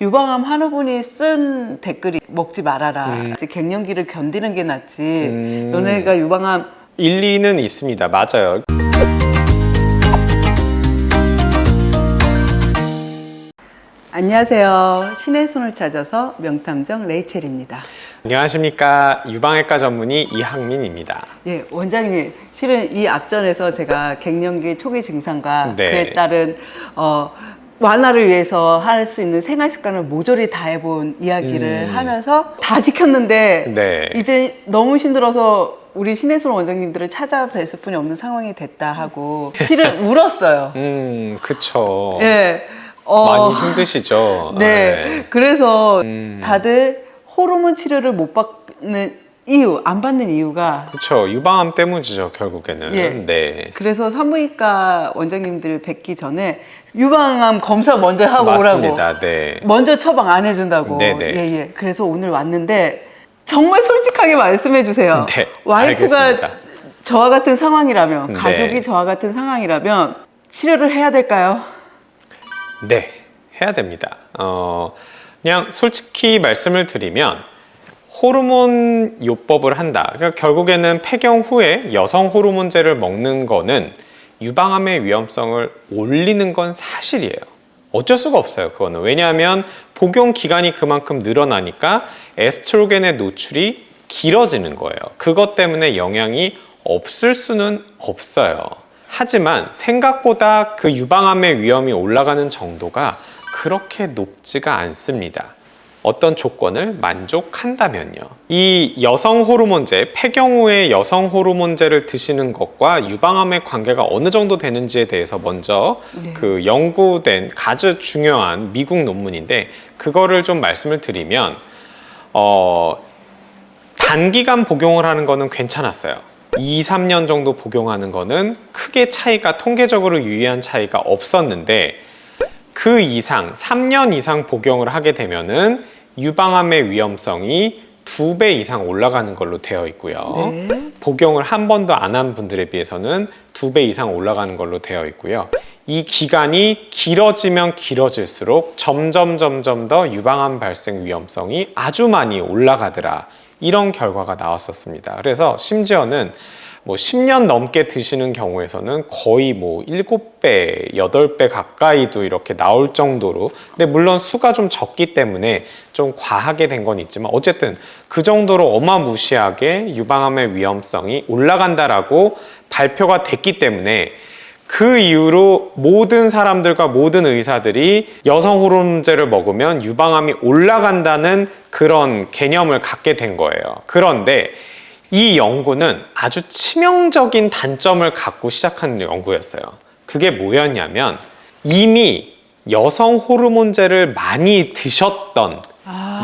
유방암 환우분이 쓴 댓글이 먹지 말아라. 갱년기를 견디는 게 낫지. 너네가 유방암 일리는 있습니다. 맞아요. 안녕하세요. 신의 손을 찾아서 명탐정 레이첼입니다. 안녕하십니까. 유방외과 전문의 이학민입니다. 예, 원장님, 실은 이 앞전에서 제가 갱년기 초기 증상과 네. 그에 따른 완화를 위해서 할 수 있는 생활 습관을 모조리 다 해본 이야기를 하면서 다 지켰는데 네. 이제 너무 힘들어서 우리 신혜솔 원장님들을 찾아뵀을 뿐이 없는 상황이 됐다 하고 실은 울었어요. 그쵸. 예. 많이 힘드시죠? 네. 그래서 다들 호르몬 치료를 못 받는 이유, 안 받는 이유가 그쵸. 유방암 때문이죠, 결국에는. 예. 네. 그래서 산부인과 원장님들 뵙기 전에 유방암 검사 먼저 하고 맞습니다. 오라고. 네. 먼저 처방 안 해준다고. 네네. 예. 그래서 오늘 왔는데 정말 솔직하게 말씀해 주세요. 네, 와이프가 알겠습니다. 저와 같은 상황이라면, 네. 가족이 저와 같은 상황이라면 치료를 해야 될까요? 네, 해야 됩니다. 그냥 솔직히 말씀을 드리면 호르몬 요법을 한다. 그러니까 결국에는 폐경 후에 여성 호르몬제를 먹는 거는 유방암의 위험성을 올리는 건 사실이에요. 어쩔 수가 없어요, 그거는. 왜냐하면 복용 기간이 그만큼 늘어나니까 에스트로겐의 노출이 길어지는 거예요. 그것 때문에 영향이 없을 수는 없어요. 하지만 생각보다 그 유방암의 위험이 올라가는 정도가 그렇게 높지가 않습니다. 어떤 조건을 만족한다면요. 이 여성 호르몬제, 폐경 후에 여성 호르몬제를 드시는 것과 유방암의 관계가 어느 정도 되는지에 대해서 먼저 그 연구된 아주 중요한 미국 논문인데 그거를 좀 말씀을 드리면 단기간 복용을 하는 거는 괜찮았어요. 2, 3년 정도 복용하는 거는 크게 차이가 통계적으로 유의한 차이가 없었는데 그 이상 3년 이상 복용을 하게 되면은 유방암의 위험성이 2배 이상 올라가는 걸로 되어 있고요. 네. 복용을 한 번도 안 한 분들에 비해서는 2배 이상 올라가는 걸로 되어 있고요. 이 기간이 길어지면 길어질수록 점점 더 유방암 발생 위험성이 아주 많이 올라가더라. 이런 결과가 나왔었습니다. 그래서 심지어는 10년 넘게 드시는 경우에서는 거의 7배, 8배 가까이도 이렇게 나올 정도로, 근데 물론 수가 좀 적기 때문에 좀 과하게 된 건 있지만 어쨌든 그 정도로 어마무시하게 유방암의 위험성이 올라간다라고 발표가 됐기 때문에 그 이후로 모든 사람들과 모든 의사들이 여성 호르몬제를 먹으면 유방암이 올라간다는 그런 개념을 갖게 된 거예요. 그런데 이 연구는 아주 치명적인 단점을 갖고 시작한 연구였어요. 그게 뭐였냐면 이미 여성 호르몬제를 많이 드셨던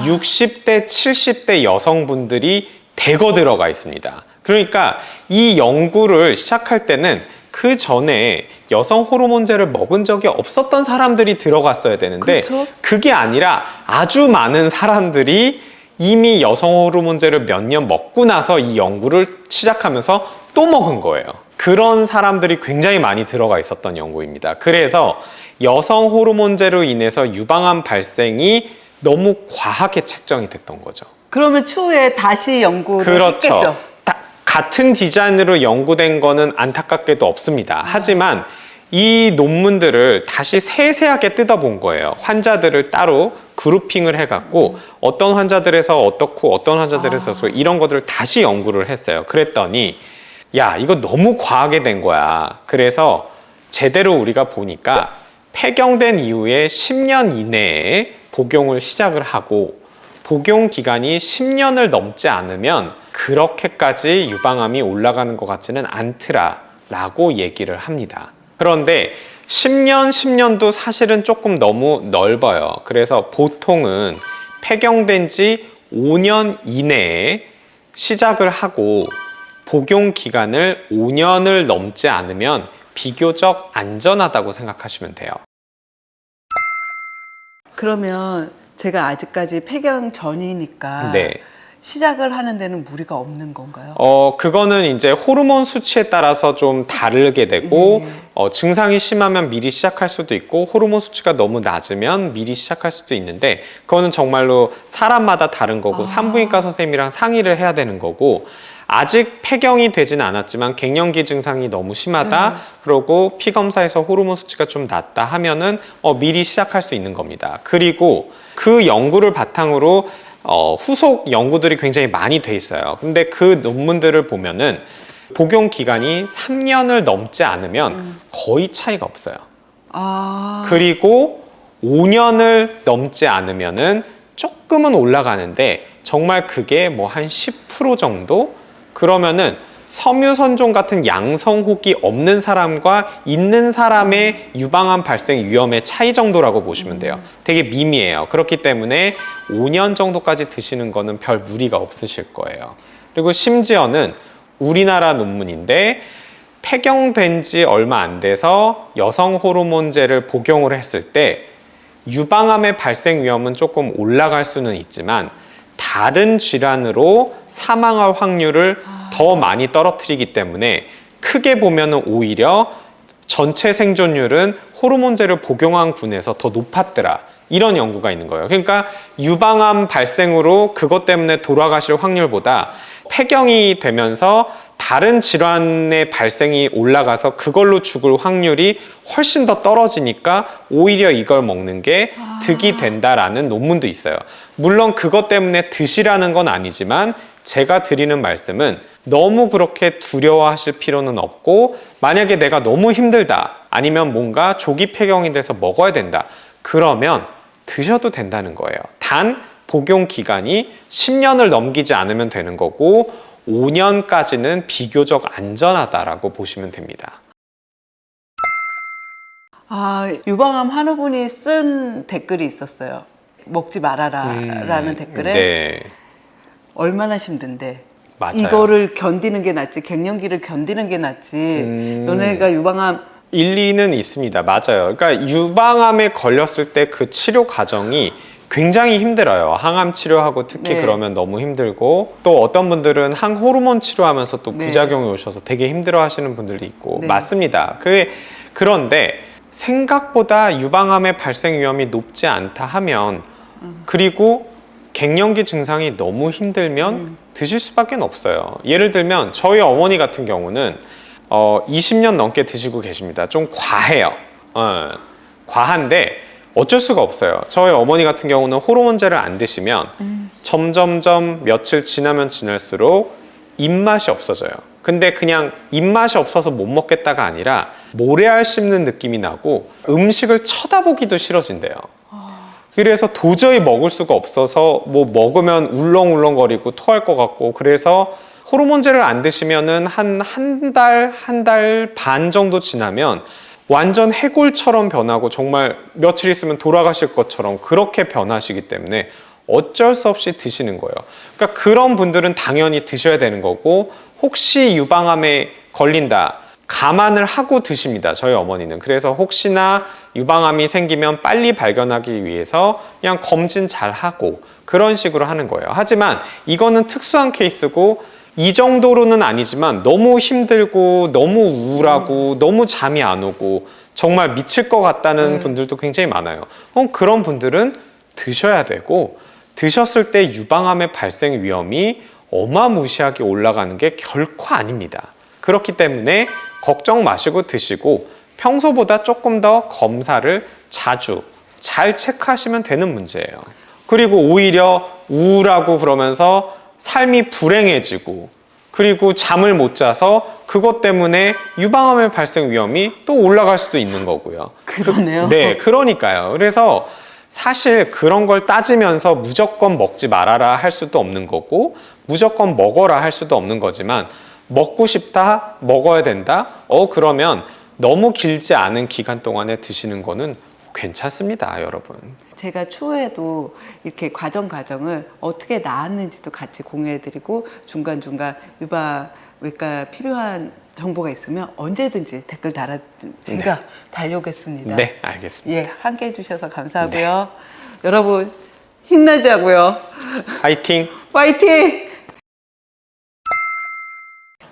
60대, 70대 여성분들이 대거 들어가 있습니다. 그러니까 이 연구를 시작할 때는 그 전에 여성 호르몬제를 먹은 적이 없었던 사람들이 들어갔어야 되는데 그렇죠? 그게 아니라 아주 많은 사람들이 이미 여성 호르몬제를 몇 년 먹고 나서 이 연구를 시작하면서 또 먹은 거예요. 그런 사람들이 굉장히 많이 들어가 있었던 연구입니다. 그래서 여성 호르몬제로 인해서 유방암 발생이 너무 과하게 책정이 됐던 거죠. 그러면 추후에 다시 연구를 그렇죠. 했겠죠? 같은 디자인으로 연구된 거는 안타깝게도 없습니다. 하지만 이 논문들을 다시 세세하게 뜯어본 거예요. 환자들을 따로 그룹핑을 해갖고 어떤 환자들에서 어떻고 어떤 환자들에서 이런 것들을 다시 연구를 했어요. 그랬더니 야, 이거 너무 과하게 된 거야. 그래서 제대로 우리가 보니까 폐경된 이후에 10년 이내에 복용을 시작을 하고 복용 기간이 10년을 넘지 않으면 그렇게까지 유방암이 올라가는 것 같지는 않더라라고 얘기를 합니다. 그런데 10년도 사실은 조금 너무 넓어요. 그래서 보통은 폐경된 지 5년 이내에 시작을 하고 복용 기간을 5년을 넘지 않으면 비교적 안전하다고 생각하시면 돼요. 그러면 제가 아직까지 폐경 전이니까 네. 시작을 하는 데는 무리가 없는 건가요? 그거는 이제 호르몬 수치에 따라서 좀 다르게 되고, 증상이 심하면 미리 시작할 수도 있고, 호르몬 수치가 너무 낮으면 미리 시작할 수도 있는데, 그거는 정말로 사람마다 다른 거고, 산부인과 선생님이랑 상의를 해야 되는 거고, 아직 폐경이 되진 않았지만 갱년기 증상이 너무 심하다, 그러고 피검사에서 호르몬 수치가 좀 낮다 하면은 미리 시작할 수 있는 겁니다. 그리고 그 연구를 바탕으로 후속 연구들이 굉장히 많이 돼 있어요. 근데 그 논문들을 보면은 복용 기간이 3년을 넘지 않으면 거의 차이가 없어요. 그리고 5년을 넘지 않으면은 조금은 올라가는데 정말 그게 뭐 한 10% 정도? 그러면은 섬유선종 같은 양성혹이 없는 사람과 있는 사람의 유방암 발생 위험의 차이 정도라고 보시면 돼요. 되게 미미해요. 그렇기 때문에 5년 정도까지 드시는 거는 별 무리가 없으실 거예요. 그리고 심지어는 우리나라 논문인데 폐경된 지 얼마 안 돼서 여성 호르몬제를 복용을 했을 때 유방암의 발생 위험은 조금 올라갈 수는 있지만 다른 질환으로 사망할 확률을 더 많이 떨어뜨리기 때문에 크게 보면은 오히려 전체 생존율은 호르몬제를 복용한 군에서 더 높았더라. 이런 연구가 있는 거예요. 그러니까 유방암 발생으로 그것 때문에 돌아가실 확률보다 폐경이 되면서 다른 질환의 발생이 올라가서 그걸로 죽을 확률이 훨씬 더 떨어지니까 오히려 이걸 먹는 게 득이 된다라는 논문도 있어요. 물론 그것 때문에 드시라는 건 아니지만 제가 드리는 말씀은 너무 그렇게 두려워하실 필요는 없고, 만약에 내가 너무 힘들다, 아니면 뭔가 조기 폐경이 돼서 먹어야 된다, 그러면 드셔도 된다는 거예요. 단 복용 기간이 10년을 넘기지 않으면 되는 거고 5년까지는 비교적 안전하다라고 보시면 됩니다. 유방암 환우분이 쓴 댓글이 있었어요. 먹지 말아라 라는 댓글에 네. 얼마나 힘든데 맞아요. 이거를 견디는 게 낫지, 갱년기를 견디는 게 낫지, 너네가 유방암 일리는 있습니다. 맞아요. 그러니까 유방암에 걸렸을 때 그 치료 과정이 굉장히 힘들어요. 항암 치료하고 특히 네. 그러면 너무 힘들고, 또 어떤 분들은 항호르몬 치료하면서 또 네. 부작용이 오셔서 되게 힘들어 하시는 분들도 있고. 네. 맞습니다. 그런데 생각보다 유방암의 발생 위험이 높지 않다 하면, 그리고 갱년기 증상이 너무 힘들면 드실 수밖에 없어요. 예를 들면 저희 어머니 같은 경우는 20년 넘게 드시고 계십니다. 좀 과해요. 과한데 어쩔 수가 없어요. 저희 어머니 같은 경우는 호르몬제를 안 드시면 점점점 며칠 지나면 지날수록 입맛이 없어져요. 근데 그냥 입맛이 없어서 못 먹겠다가 아니라 모래알 씹는 느낌이 나고 음식을 쳐다보기도 싫어진대요. 그래서 도저히 먹을 수가 없어서 뭐 먹으면 울렁울렁거리고 토할 것 같고, 그래서 호르몬제를 안 드시면은 한 달 반 정도 지나면 완전 해골처럼 변하고 정말 며칠 있으면 돌아가실 것처럼 그렇게 변하시기 때문에 어쩔 수 없이 드시는 거예요. 그러니까 그런 분들은 당연히 드셔야 되는 거고, 혹시 유방암에 걸린다, 감안을 하고 드십니다. 저희 어머니는. 그래서 혹시나 유방암이 생기면 빨리 발견하기 위해서 그냥 검진 잘 하고 그런 식으로 하는 거예요. 하지만 이거는 특수한 케이스고, 이 정도로는 아니지만 너무 힘들고 너무 우울하고 너무 잠이 안 오고 정말 미칠 것 같다는 분들도 굉장히 많아요. 그런 분들은 드셔야 되고, 드셨을 때 유방암의 발생 위험이 어마무시하게 올라가는 게 결코 아닙니다. 그렇기 때문에 걱정 마시고 드시고 평소보다 조금 더 검사를 자주 잘 체크하시면 되는 문제예요. 그리고 오히려 우울하고 그러면서 삶이 불행해지고, 그리고 잠을 못 자서 그것 때문에 유방암의 발생 위험이 또 올라갈 수도 있는 거고요. 그러네요. 네, 그러니까요. 그래서 사실 그런 걸 따지면서 무조건 먹지 말아라 할 수도 없는 거고, 무조건 먹어라 할 수도 없는 거지만, 먹고 싶다, 먹어야 된다, 그러면 너무 길지 않은 기간 동안에 드시는 거는 괜찮습니다, 여러분. 제가 추후에도 이렇게 과정을 어떻게 나았는지도 같이 공유해드리고, 중간중간 유방외과 필요한 정보가 있으면 언제든지 댓글 제가 달려오겠습니다. 네, 알겠습니다. 예, 함께 해주셔서 감사하고요. 여러분 힘내자고요. 파이팅! 파이팅!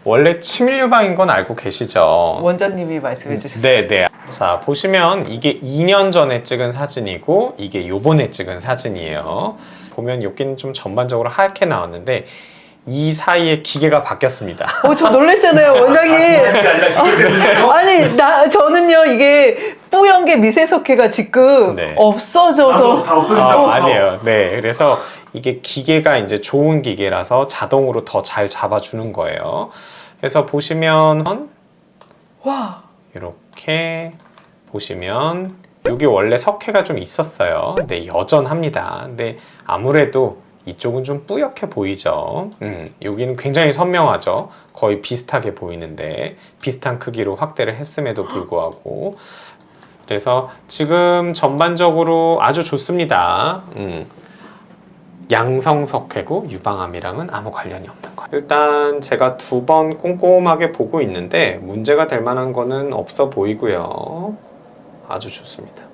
원래 치밀 유방인 건 알고 계시죠? 원장님이 말씀해 주셨어요. 네네. 자, 보시면 이게 2년 전에 찍은 사진이고 이게 요번에 찍은 사진이에요. 보면 여기는 좀 전반적으로 하얗게 나왔는데 이 사이에 기계가 바뀌었습니다. 저 놀랬잖아요, 원장님. 아니, 저는요, 이게 뿌연 게 미세석회가 지금 네. 없어져서. 다 없어졌죠. 아니에요. 네. 그래서 이게 기계가 이제 좋은 기계라서 자동으로 더 잘 잡아주는 거예요. 그래서 보시면 와. 이렇게 보시면 여기 원래 석회가 좀 있었어요. 근데 여전합니다. 근데 아무래도 이쪽은 좀 뿌옇게 보이죠. 여기는 굉장히 선명하죠. 거의 비슷하게 보이는데 비슷한 크기로 확대를 했음에도 불구하고 그래서 지금 전반적으로 아주 좋습니다. 양성석회고 유방암이랑은 아무 관련이 없는 거예요. 일단 제가 2번 꼼꼼하게 보고 있는데 문제가 될 만한 거는 없어 보이고요. 아주 좋습니다.